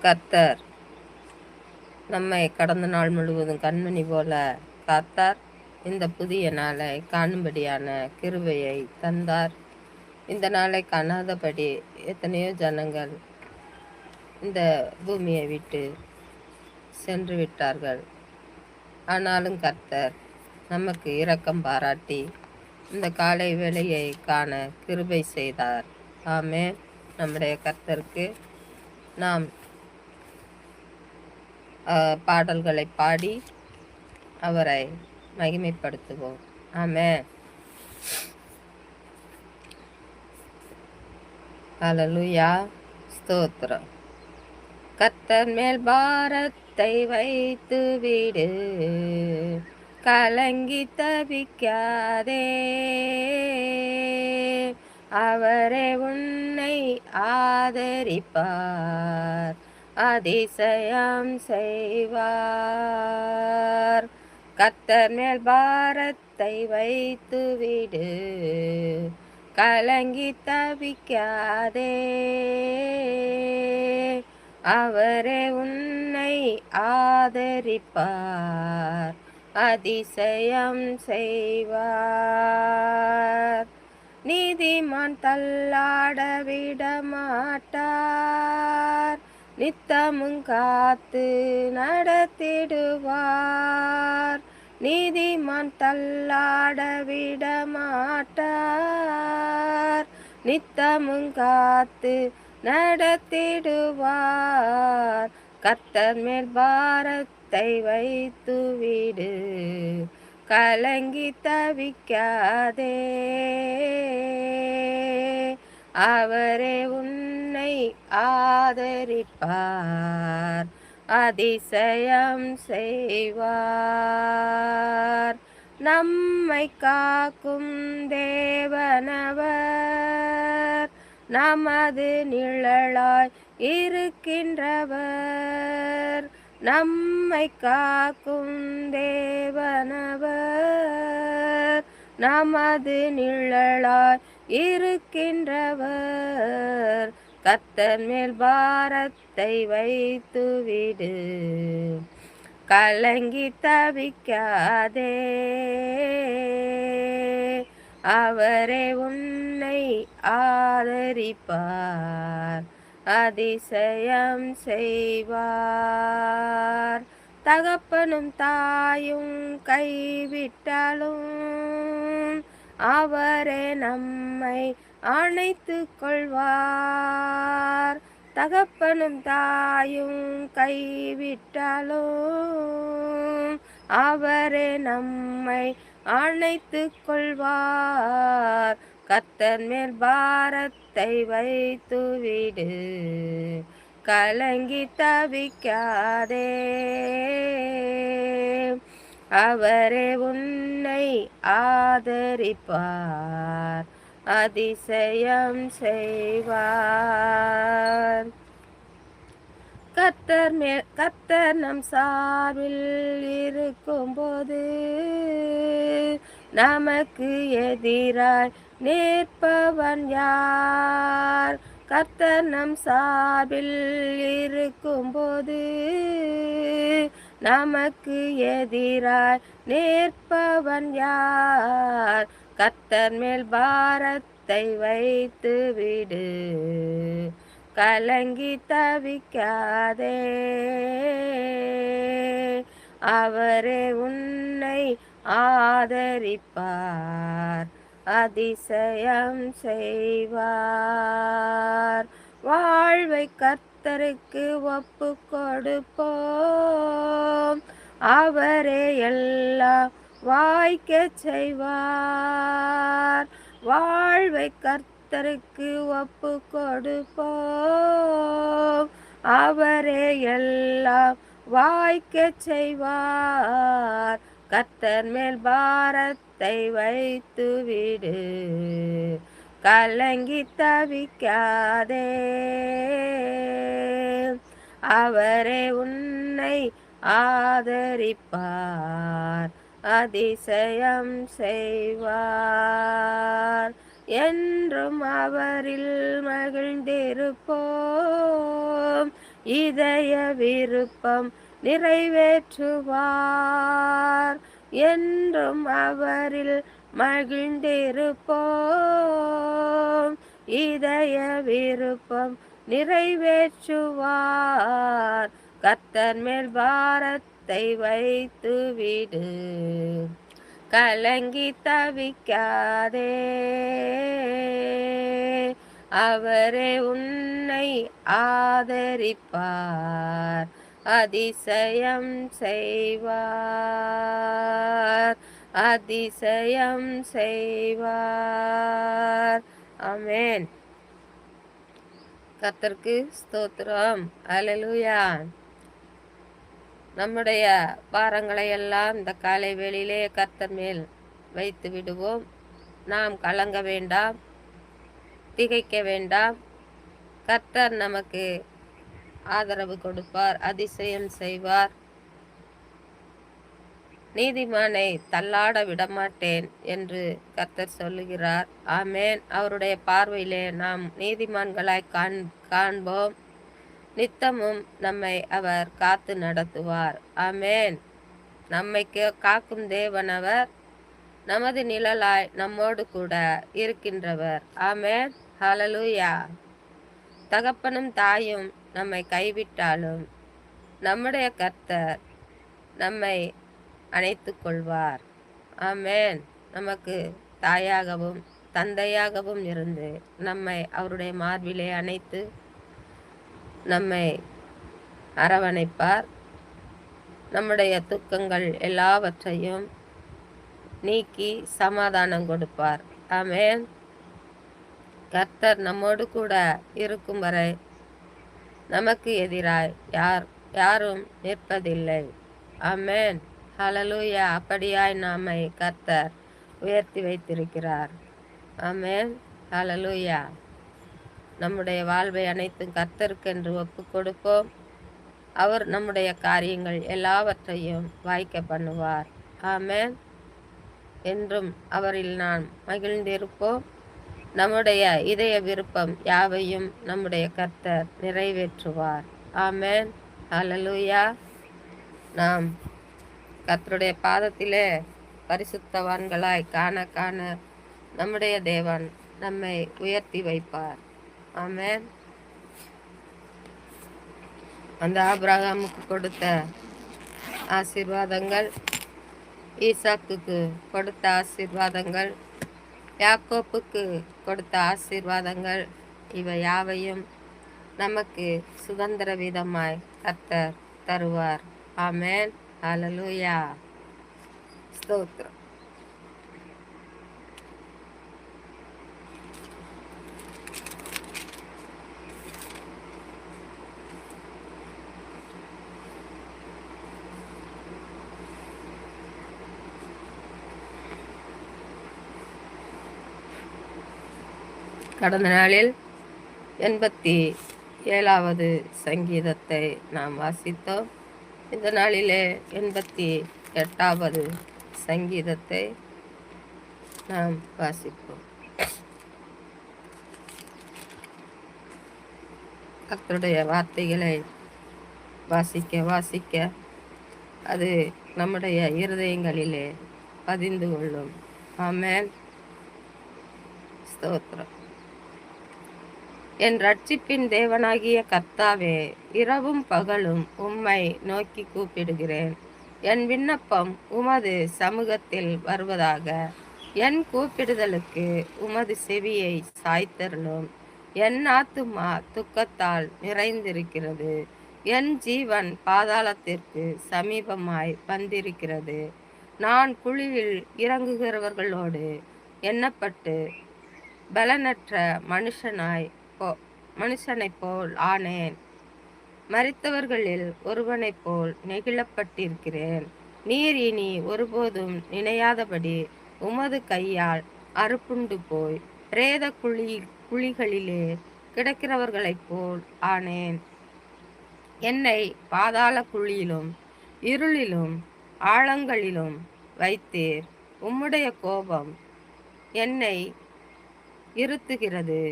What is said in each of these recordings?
கர்த்தர் நம்மை கடந்த நாள் முழுவதும் கண்மணி போல காத்தார். இந்த புதிய நாளை காணும்படியான கிருபையை தந்தார். இந்த நாளை காணாதபடி எத்தனையோ ஜனங்கள் இந்த பூமியை விட்டு சென்று விட்டார்கள். ஆனாலும் கர்த்தர் நமக்கு இரக்கம் பாராட்டி இந்த காலை வேளையை காண கிருபை செய்தார். ஆமென். நம்முடைய கர்த்தருக்கு நாம் பாடல்களை பாடி அவரை மகிமைப்படுத்துவோம். ஆமென். ஹல்லேலூயா. ஸ்தோத்திரம். கர்த்தர் மேல் பாரத்தை வைத்து விடு, கலங்கி தவிக்காதே. அவரே உன்னை ஆதரிப்பார், அதிசயம் செய்வார். கர்த்தர் மேல் பாரத்தை வைத்து விடு, கலங்கி தவிக்காதே. அவரே உன்னை ஆதரிப்பார், அதிசயம் செய்வார். நீதிமான் தள்ளாட விட மாட்டார், நித்தமும் காத்து நடத்திடுவார். நீதிமான் தள்ளாட விட மாட்டார், நித்தமும் காத்து நடத்திடுவார். கர்த்தர் மேல் பாரத்தை வைத்து விடு, கலங்கி தவிக்காதே. அவரே உன்னை ஆதரிப்பார், அதிசயம் செய்வார். நம்மை காக்கும் தேவனவர், நமது நிழலாய் இருக்கின்றவர். நம்மை காக்கும் தேவனவர், நமது நிழலாய் இருக்கின்றவர். கர்த்தர் மேல் பாரத்தை வைத்து விடு, கலங்கி தவிக்காதே. அவரே உன்னை ஆதரிப்பார், அதிசயம் செய்வார். தகப்பனும் தாயும் கைவிட்டாலும் அவரே நம்மை அணைத்து கொள்வார். தகப்பனும் தாயும் கைவிட்டாலும் அவரே நம்மை அணைத்து கொள்வார். கர்த்தர் மேல் பாரத்தை வைத்து விடு, கலங்கி தவிக்காதே. அவரே உன்னை ஆதரிப்பார், அதிசயம் செய்வார். கர்த்தர் நம் சார்பில் இருக்கும்போது நமக்கு எதிராய் நிற்பவன் யார்? கர்த்தர் நம் சார்பில் இருக்கும்போது நமக்கு எதிராய் நிற்பவன் யார்? கர்த்தர் மேல் பாரத்தை வைத்து விடு, கலங்கி தவிக்காதே. அவரே உன்னை ஆதரிப்பார், அதிசயம் செய்வார். வாழ்வை கர்த்தருக்கு ஒப்பு கொடுப்போம், அவரே எல்லாம் வாய்க்க செய்வார். வாழ்வை கர்த்தருக்கு ஒப்பு கொடுப்போம், அவரே எல்லாம் வாய்க்க செய்வார். கர்த்தர் மேல் பாரத்தை வைத்து விடு, கலங்கி தவிக்காதே. அவரே உன்னை ஆதரிப்பார், அதிசயம் செய்வார். என்றும் அவரில் மகிழ்ந்திருப்போம், இதய விருப்பம் நிறைவேற்றுவார். என்றும் அவரில் மகிழ்ந்திருப்போம். இதய விருப்பம் நிறைவேற்றுவார். கர்த்தர் மேல் பாரத்தை வைத்து விடு, கலங்கி தவிக்காதே. அவரே உன்னை ஆதரிப்பார், அதிசயம் செய்வார், அதிசயம் செய்வார். ஆமென். கர்த்தருக்கு ஸ்தோத்திரம். அல்லேலூயா. நம்முடைய பாரங்களை எல்லாம் இந்த காலை வேளையிலே கர்த்தர் மேல் வைத்து விடுவோம். நாம் கலங்க வேண்டாம், திகைக்க வேண்டாம். கர்த்தர் நமக்கு ஆதரவு கொடுப்பார், அதிசயம் செய்வார். நீதிமானை தள்ளாட விடமாட்டேன் என்று கர்த்தர் சொல்லுகிறார். ஆமேன். அவருடைய பார்வையிலே நாம் நீதிமான்களாய் காண்போம். நித்தமும் நம்மை அவர் காத்து நடத்துவார். ஆமேன். நம்மை காக்கும் தேவன் அவர், நமது நிழலாய் நம்மோடு கூட இருக்கின்றவர். ஆமேன். ஹல்லேலூயா. தகப்பனும் தாயும் நம்மை கைவிட்டாலும் நம்முடைய கர்த்தர் நம்மை அணைத்து கொள்வார். ஆமேன். நமக்கு தாயாகவும் தந்தையாகவும் இருந்து நம்மை அவருடைய மார்பிலே அணைத்து நம்மை அரவணைப்பார். நம்முடைய துக்கங்கள் எல்லாவற்றையும் நீக்கி சமாதானம் கொடுப்பார். ஆமேன். கர்த்தர் நம்மோடு கூட இருக்கும் வரை நமக்கு எதிராய் யாரும் நிற்பதில்லை. ஆமேன். ஹல்லேலூயா. அப்படியாய் நம்மை கர்த்தர் உயர்த்தி வைத்திருக்கிறார். ஆமேன். ஹல்லேலூயா. நம்முடைய வாழ்வை அனைத்தும் கர்த்தருக்கென்று ஒப்பு கொடுப்போம். அவர் நம்முடைய காரியங்கள் எல்லாவற்றையும் வாய்க்க பண்ணுவார். ஆமேன். என்றும் அவரில் நாம் மகிழ்ந்திருப்போம். நம்முடைய இதய விருப்பம் யாவையும் நம்முடைய கர்த்தர் நிறைவேற்றுவார். ஆமேன். ஹல்லேலூயா. நாம் கர்த்தருடைய பாதத்திலே பரிசுத்தவான்களாய் காண நம்முடைய தேவன் நம்மை உயர்த்தி வைப்பார். ஆமேன். அந்த ஆபிரகாமுக்கு கொடுத்த ஆசீர்வாதங்கள், ஈசாக்குக்கு கொடுத்த ஆசீர்வாதங்கள், யாக்கோப்புக்கு கொடுத்த ஆசீர்வாதங்கள், இவை யாவையும் நமக்கு சுதந்திர விதமாய் கர்த்தர் தருவார். ஆமேன். ஹல்லேலூயா. ஸ்தோத்திரம். கடந்த நாளில் 87வது சங்கீதத்தை நாம் வாசித்தோம். இந்த நாளிலே 88வது சங்கீதத்தை நாம் வாசிப்போம். கர்த்தருடைய வார்த்தைகளை வாசிக்க அது நம்முடைய இருதயங்களிலே பதிந்து கொள்ளும். ஆமென். ஸ்தோத்திரம். என் ரட்சிப்பின் தேவனாகிய கர்த்தாவே, இரவும் பகலும் உம்மை நோக்கி கூப்பிடுகிறேன். என் விண்ணப்பம் உமது சமூகத்தில் வருவதாக. என் கூப்பிடுதலுக்கு உமது செவியை சாய்த்தருளும். என் ஆத்துமா துக்கத்தால் நிறைந்திருக்கிறது. என் ஜீவன் பாதாளத்திற்கு சமீபமாய் வந்திருக்கிறது. நான் குழியில் இறங்குகிறவர்களோடு எண்ணப்பட்டு பலனற்ற மனுஷனைப் போல் ஆனேன். மரித்தவர்களில் ஒருவனைப் போல் நெகிழப்பட்டிருக்கிறேன். நீர் இனி ஒருபோதும் நினையாதபடி உமது கையால் அறுப்புண்டு போய் பிரேத குழிகளிலே கிடக்கிறவர்களைப் போல் ஆனேன். என்னை பாதாள குழியிலும் இருளிலும் ஆழங்களிலும் வைத்தீர். உம்முடைய கோபம் என்னை இருத்துகிறது.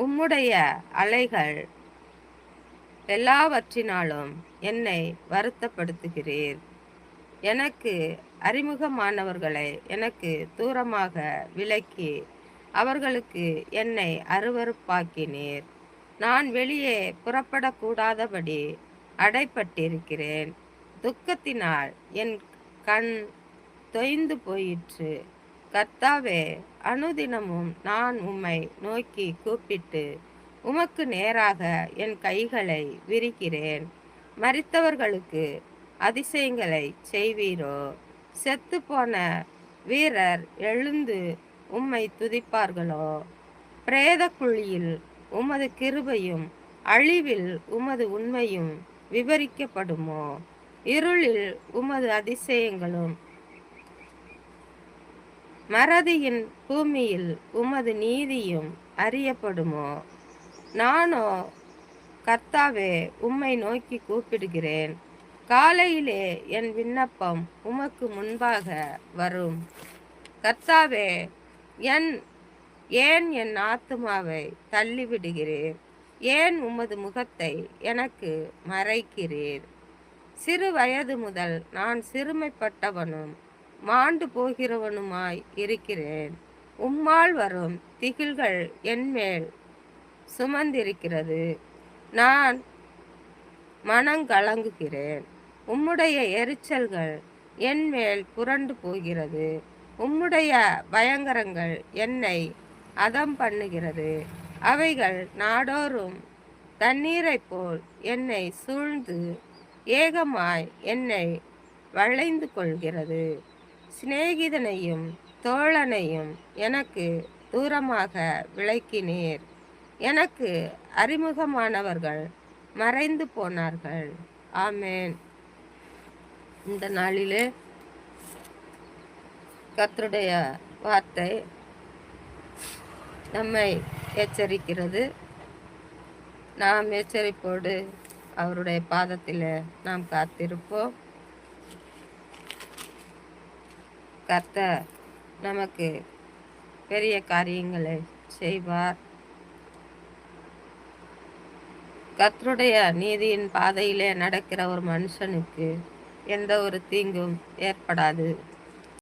உம்முடைய அலைகள் எல்லாவற்றினாலும் என்னை வருத்தப்படுத்துகிறீர். எனக்கு அறிமுகமானவர்களை எனக்கு தூரமாக விலக்கி அவர்களுக்கு என்னை அருவருப்பாக்கினீர். நான் வெளியே புறப்படக்கூடாதபடி அடைப்பட்டிருக்கிறேன். துக்கத்தினால் என் கண் தொய்ந்து போயிற்று. கர்த்தாவே, அனுதினமும் நான் உம்மை நோக்கி கூப்பிட்டு உமக்கு நேராக என் கைகளை விரிக்கிறேன். மரித்தவர்களுக்கு அதிசயங்களை செய்வீரோ? செத்துப்போன வீரர் எழுந்து உம்மை துதிப்பார்களோ? பிரேத குழியில் உமது கிருபையும் அழிவில் உமது உண்மையும் விவரிக்கப்படுமோ? இருளில் உமது அதிசயங்களும் மறதியின் பூமியில் உமது நீதியும் அறியப்படுமோ? நானோ கர்த்தாவே உம்மை நோக்கி கூப்பிடுகிறேன். காலையிலே என் விண்ணப்பம் உமக்கு முன்பாக வரும். கர்த்தாவே, ஏன் என் ஆத்துமாவை தள்ளிவிடுகிறீர்? ஏன் உமது முகத்தை எனக்கு மறைக்கிறீர்? சிறு வயது முதல் நான் சிறுமைப்பட்டவனும் மாண்டு போகிறவனுமாய் இருக்கிறேன். உம்மால் வரும் திகில்கள் என்மேல் சுமந்திருக்கிறது. நான் மனங்கலங்குகிறேன். உம்முடைய எரிச்சல்கள் என்மேல் புரண்டு போகிறது. உம்முடைய பயங்கரங்கள் என்னை அதம் பண்ணுகிறது. அவைகள் நாடோறும் தண்ணீரைப் போல் என்னை சூழ்ந்து ஏகமாய் என்னை வளைந்து கொள்கிறது. சிநேகிதனையும் தோழனையும் எனக்கு தூரமாக விலக்கினீர். எனக்கு அறிமுகமானவர்கள் மறைந்து போனார்கள். ஆமேன். இந்த நாளிலே கர்த்தருடைய வார்த்தை நம்மை எச்சரிக்கிறது. நாம் எச்சரிப்போடு அவருடைய பாதத்தில் நாம் காத்திருப்போம். கர்த்தர் நமக்கு பெரிய காரியங்களை செய்வார். கர்த்தருடைய நீதியின் பாதையிலே நடக்கிற ஒரு மனுஷனுக்கு எந்த ஒரு தீங்கும் ஏற்படாது.